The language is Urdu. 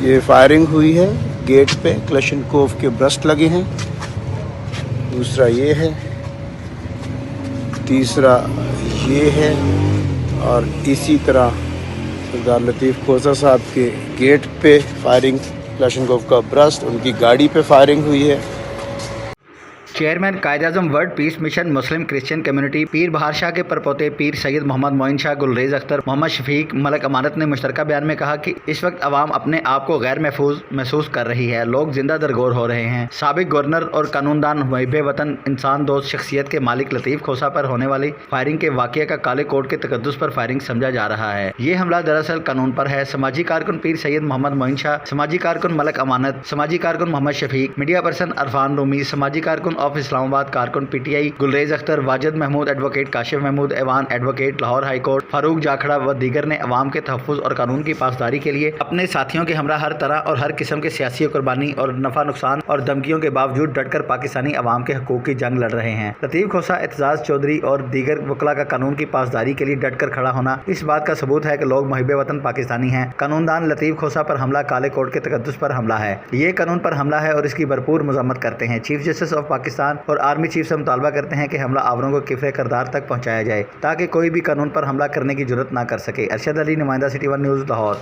یہ فائرنگ ہوئی ہے گیٹ پہ، کلشنکوف کے برسٹ لگے ہیں، دوسرا یہ ہے، تیسرا یہ ہے، اور اسی طرح سردار لطیف کھوسہ صاحب کے گیٹ پہ فائرنگ، کلشنکوف کا برسٹ، ان کی گاڑی پہ فائرنگ ہوئی ہے۔ چیئرمین قائد-اعظم ورلڈ پیس مشن مسلم کرسچن کمیونٹی پیر بہار شاہ کے پرپوتے پیر سید محمد معین شاہ گلریز اختر محمد شفیق ملک امانت نے مشترکہ بیان میں کہا کہ اس وقت عوام اپنے آپ کو غیر محفوظ محسوس کر رہی ہے، لوگ زندہ درگور ہو رہے ہیں۔ سابق گورنر اور قانون دان، محب وطن، انسان دوست شخصیت کے مالک لطیف کھوسہ پر ہونے والی فائرنگ کے واقعہ کا کالے کوٹ کے تقدس پر فائرنگ سمجھا جا رہا ہے۔ یہ حملہ دراصل قانون پر ہے۔ سماجی کارکن پیر سید محمد معین شاہ، سماجی کارکن ملک امانت، سماجی کارکن محمد شفیق، میڈیا پرسن عرفان رومی، سماجی کارکن آف اسلام آباد کارکن P T I Gulrez Akhtar, Wajid Mahmood, advocate Kashif Mahmood, ایوان advocate Lahore high court Farooq Jakhra و دیگر نے عوام کے تحفظ اور قانون کی پاسداری کے لیے اپنے ساتھیوں کے ہمراہ ہر طرح اور ہر قسم کے سیاسی قربانی اور نفع نقصان اور دھمکیوں کے باوجود ڈٹ کر پاکستانی عوام کے حقوق کی جنگ لڑ رہے ہیں۔ لطیف کھوسہ، اعتزاز چودھری اور دیگر وکلاء کا قانون کی پاسداری کے لیے ڈٹ کر کھڑا ہونا اس بات کا ثبوت ہے کہ لوگ محب وطن پاکستانی ہیں۔ قانون دان لطیف کھوسہ پر حملہ کالے کوٹ کے تقدس پر حملہ ہے، یہ قانون پر حملہ ہے اور اس کی بھرپور مذمت کرتے ہیں۔ چیف جسٹس آف پاکستان اور آرمی چیف سے مطالبہ کرتے ہیں کہ حملہ آوروں کو کفر کردار تک پہنچایا جائے تاکہ کوئی بھی قانون پر حملہ کرنے کی جرات نہ کر سکے۔ ارشد علی، نمائندہ، سٹی ون نیوز، لاہور۔